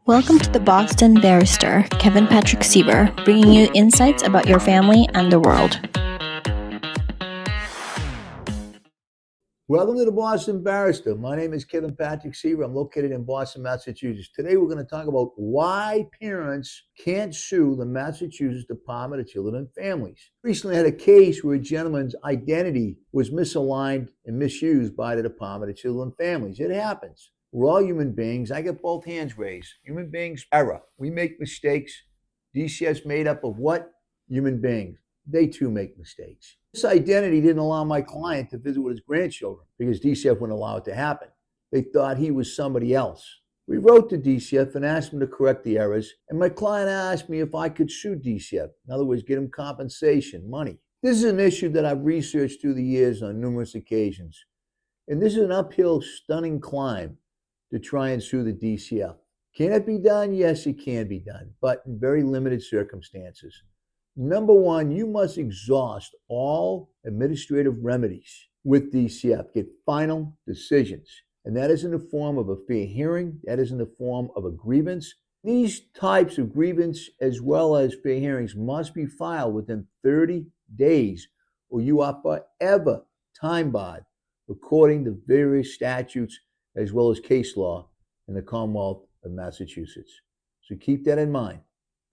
Welcome to the Boston Barrister, Kevin Patrick Siever, bringing you insights about your family and the world. Welcome to the Boston Barrister. My name is Kevin Patrick Siever. I'm located in Boston, Massachusetts. Today we're going to talk about why parents can't sue the Massachusetts Department of Children and Families. Recently I had a case where a gentleman's identity was misaligned and misused by the Department of Children and Families. It happens. We're all human beings. I get both hands raised. Human beings error. We make mistakes. DCF's made up of what? Human beings. They too make mistakes. This identity didn't allow my client to visit with his grandchildren because DCF wouldn't allow it to happen. They thought he was somebody else. We wrote to DCF and asked him to correct the errors, and my client asked me if I could sue DCF. In other words, get him compensation, money. This is an issue that I've researched through the years on numerous occasions, and this is an uphill, stunning climb to try and sue the DCF. Can it be done? Yes, it can be done, but in very limited circumstances. Number one, you must exhaust all administrative remedies with DCF. Get final decisions. And that is in the form of a fair hearing. That is in the form of a grievance. These types of grievance as well as fair hearings must be filed within 30 days or you are forever time barred according to various statutes as well as case law in the Commonwealth of Massachusetts. So keep that in mind.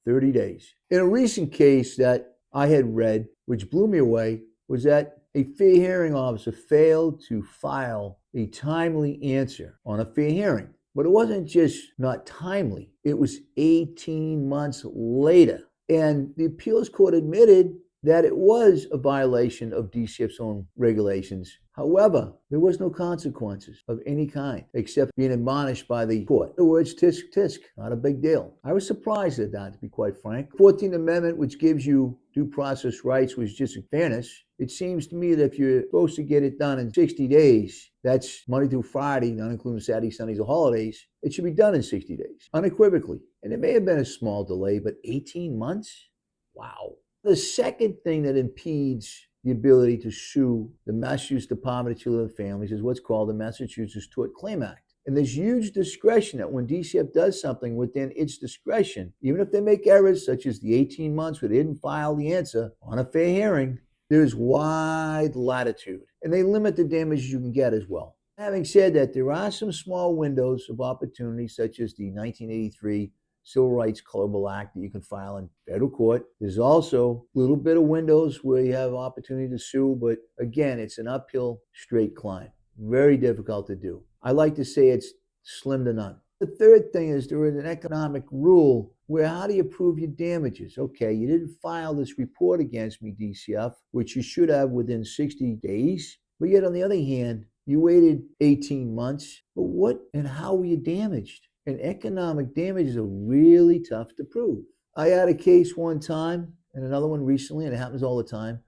30 days. In a recent case that I had read, which blew me away, was that a fair hearing officer failed to file a timely answer on a fair hearing. But it wasn't just not timely, it was 18 months later. And the appeals court admitted that it was a violation of DCF's own regulations. However, there was no consequences of any kind except being admonished by the court. In other words, tisk, tisk, not a big deal. I was surprised at that, to be quite frank. 14th Amendment, which gives you due process rights, was just a fairness. It seems to me that if you're supposed to get it done in 60 days, that's Monday through Friday, not including Saturdays, Sundays, or holidays, it should be done in 60 days, unequivocally. And it may have been a small delay, but 18 months? Wow. The second thing that impedes the ability to sue the Massachusetts Department of Children and Families is what's called the Massachusetts Tort Claims Act. And there's huge discretion that when DCF does something within its discretion, even if they make errors such as the 18 months where they didn't file the answer on a fair hearing, there's wide latitude. And they limit the damages you can get as well. Having said that, there are some small windows of opportunity such as the 1983 Civil Rights Colorable Act that you can file in federal court. There's also a little bit of windows where you have opportunity to sue, but again, it's an uphill straight climb. Very difficult to do. I like to say it's slim to none. The third thing is there is an economic rule where how do you prove your damages? Okay, you didn't file this report against me, DCF, which you should have within 60 days, but yet on the other hand, you waited 18 months, but what and how were you damaged? And economic damages are really tough to prove. I had a case one time and another one recently, and it happens all the time,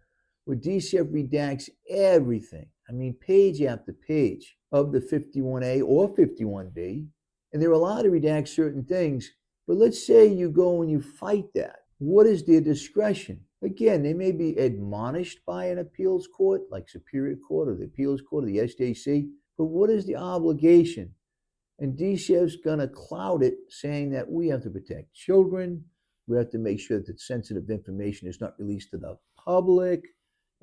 where DCF redacts everything. I mean, page after page of the 51A or 51B, and they're allowed to redact certain things. But let's say you go and you fight that. What is their discretion? Again, they may be admonished by an appeals court, like Superior Court or the Appeals Court or the SJC, but what is the obligation? And DCF's going to cloud it, saying that we have to protect children, we have to make sure that sensitive information is not released to the public,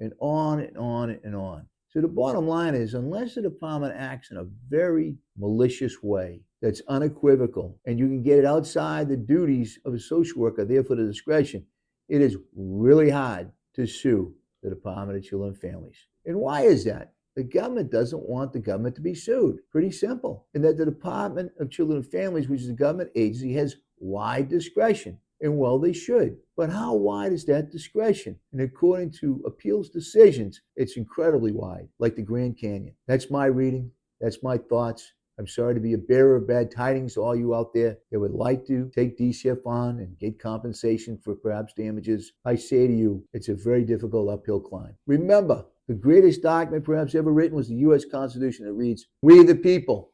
and on and on and on. So the bottom line is, unless the department acts in a very malicious way that's unequivocal, and you can get it outside the duties of a social worker, therefore the discretion, it is really hard to sue the Department of Children and Families. And why is that? The government doesn't want the government to be sued. Pretty simple. And that the Department of Children and Families, which is a government agency, has wide discretion. And well, they should. But how wide is that discretion? And according to appeals decisions, it's incredibly wide, like the Grand Canyon. That's my reading. That's my thoughts. I'm sorry to be a bearer of bad tidings to all you out there that would like to take DCF on and get compensation for perhaps damages. I say to you, it's a very difficult uphill climb. Remember, the greatest document perhaps ever written was the U.S. Constitution that reads, "We the people